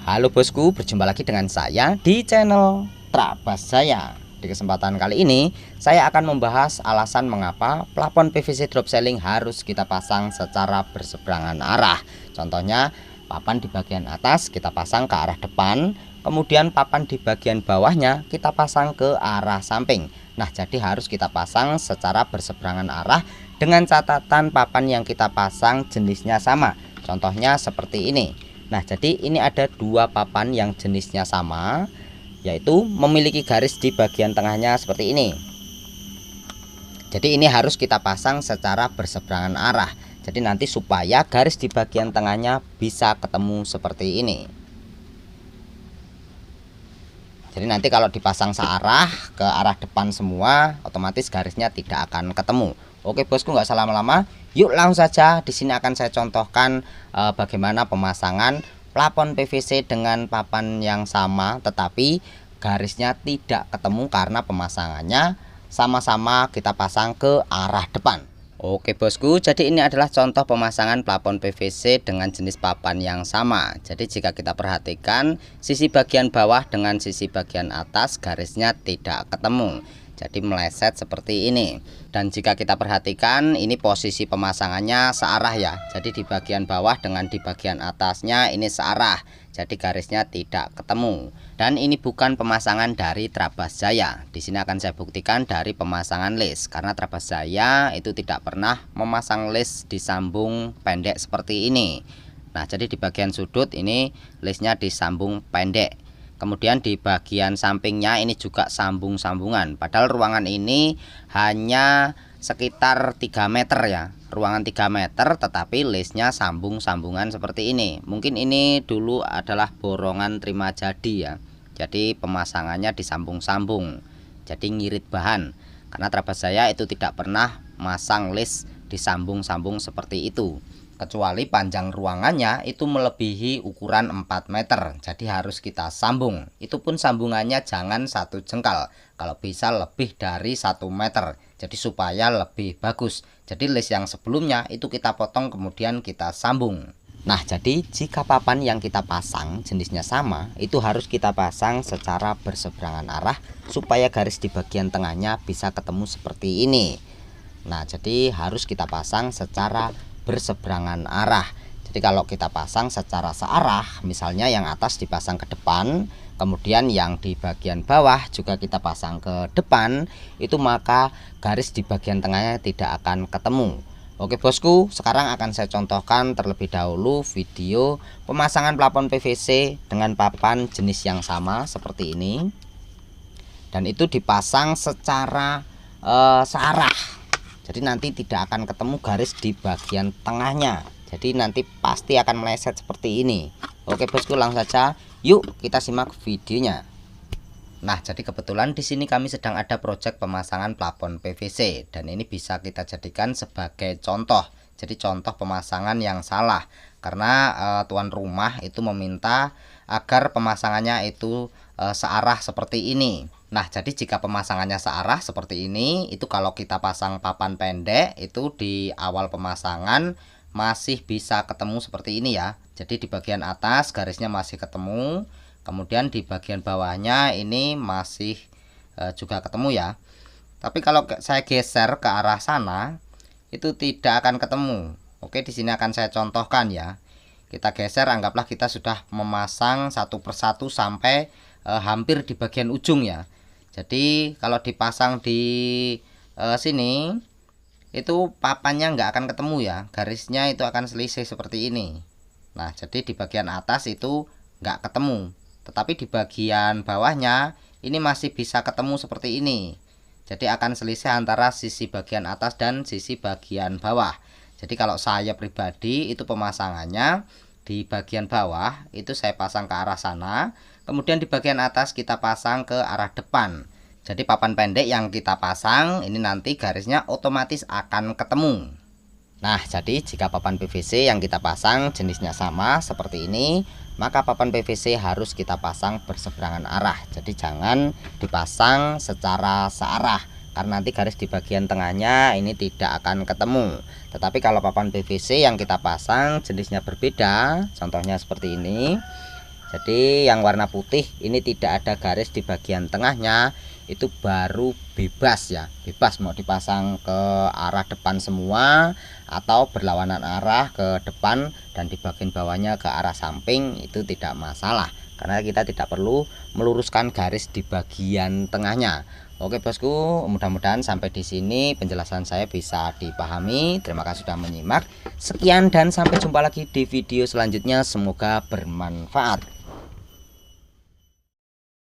Halo bosku, berjumpa lagi dengan saya di channel Trabas Jaya. Di kesempatan kali ini, saya akan membahas alasan mengapa plafon PVC drop ceiling harus kita pasang secara berseberangan arah. Contohnya, papan di bagian atas kita pasang ke arah depan, kemudian papan di bagian bawahnya kita pasang ke arah samping. Nah, jadi harus kita pasang secara berseberangan arah dengan catatan papan yang kita pasang jenisnya sama. Contohnya seperti ini. Nah, jadi ini ada dua papan yang jenisnya sama, yaitu memiliki garis di bagian tengahnya seperti ini. Jadi ini harus kita pasang secara berseberangan arah. Jadi nanti supaya garis di bagian tengahnya bisa ketemu seperti ini. Jadi nanti kalau dipasang searah ke arah depan semua, otomatis garisnya tidak akan ketemu. Oke bosku, nggak salah lama-lama. Yuk langsung saja. Di sini akan saya contohkan bagaimana pemasangan plafon PVC dengan papan yang sama, tetapi garisnya tidak ketemu karena pemasangannya sama-sama kita pasang ke arah depan. Oke bosku, jadi ini adalah contoh pemasangan plafon PVC dengan jenis papan yang sama. Jadi jika kita perhatikan, sisi bagian bawah dengan sisi bagian atas garisnya tidak ketemu. Jadi meleset seperti ini. Dan jika kita perhatikan, ini posisi pemasangannya searah ya. Jadi di bagian bawah dengan di bagian atasnya ini searah. Jadi garisnya tidak ketemu. Dan ini bukan pemasangan dari Trabas Jaya. Di sini akan saya buktikan dari pemasangan list. Karena Trabas Jaya itu tidak pernah memasang list disambung pendek seperti ini. Nah, jadi di bagian sudut ini listnya disambung pendek. Kemudian di bagian sampingnya ini juga sambung-sambungan. Padahal ruangan ini hanya sekitar 3 meter ya. Ruangan 3 meter tetapi listnya sambung-sambungan seperti ini. Mungkin ini dulu adalah borongan terima jadi ya. Jadi pemasangannya disambung-sambung. Jadi ngirit bahan. Karena Trabas Jaya itu tidak pernah masang list disambung-sambung seperti itu. Kecuali panjang ruangannya itu melebihi ukuran 4 meter. Jadi harus kita sambung. Itu pun sambungannya jangan 1 jengkal. Kalau bisa lebih dari 1 meter. Jadi supaya lebih bagus. Jadi list yang sebelumnya itu kita potong kemudian kita sambung. Nah, jadi jika papan yang kita pasang jenisnya sama, itu harus kita pasang secara berseberangan arah supaya garis di bagian tengahnya bisa ketemu seperti ini. Nah, jadi harus kita pasang secara berseberangan arah. Jadi kalau kita pasang secara searah, misalnya yang atas dipasang ke depan, kemudian yang di bagian bawah juga kita pasang ke depan, itu maka garis di bagian tengahnya tidak akan ketemu. Oke bosku, sekarang akan saya contohkan terlebih dahulu video pemasangan plafon PVC dengan papan jenis yang sama seperti ini. Dan itu dipasang secara searah. Jadi nanti tidak akan ketemu garis di bagian tengahnya. Jadi nanti pasti akan meleset seperti ini. Oke bosku, langsung saja. Yuk kita simak videonya. Nah, jadi kebetulan di sini kami sedang ada proyek pemasangan plafon PVC dan ini bisa kita jadikan sebagai contoh. Jadi contoh pemasangan yang salah karena tuan rumah itu meminta agar pemasangannya itu searah seperti ini. Nah, jadi jika pemasangannya searah seperti ini, itu kalau kita pasang papan pendek itu di awal pemasangan masih bisa ketemu seperti ini ya. Jadi di bagian atas garisnya masih ketemu, kemudian di bagian bawahnya ini masih juga ketemu ya. Tapi kalau saya geser ke arah sana, itu tidak akan ketemu. Oke, di sini akan saya contohkan ya. Kita geser, anggaplah kita sudah memasang satu persatu sampai hampir di bagian ujung ya. Jadi kalau dipasang di sini itu papannya nggak akan ketemu ya, garisnya itu akan selisih seperti ini. Nah, jadi di bagian atas itu nggak ketemu, tetapi di bagian bawahnya ini masih bisa ketemu seperti ini. Jadi akan selisih antara sisi bagian atas dan sisi bagian bawah. Jadi kalau saya pribadi itu pemasangannya di bagian bawah itu saya pasang ke arah sana, kemudian di bagian atas kita pasang ke arah depan. Jadi papan pendek yang kita pasang ini nanti garisnya otomatis akan ketemu. Nah, jadi jika papan PVC yang kita pasang jenisnya sama seperti ini, maka papan PVC harus kita pasang berseberangan arah. Jadi jangan dipasang secara searah karena nanti garis di bagian tengahnya ini tidak akan ketemu. Tetapi kalau papan PVC yang kita pasang jenisnya berbeda, contohnya seperti ini. Jadi yang warna putih ini tidak ada garis di bagian tengahnya, itu baru bebas ya, bebas mau dipasang ke arah depan semua atau berlawanan arah ke depan dan di bagian bawahnya ke arah samping, itu tidak masalah karena kita tidak perlu meluruskan garis di bagian tengahnya. Oke bosku, mudah-mudahan sampai di sini penjelasan saya bisa dipahami. Terima kasih sudah menyimak. Sekian dan sampai jumpa lagi di video selanjutnya, semoga bermanfaat.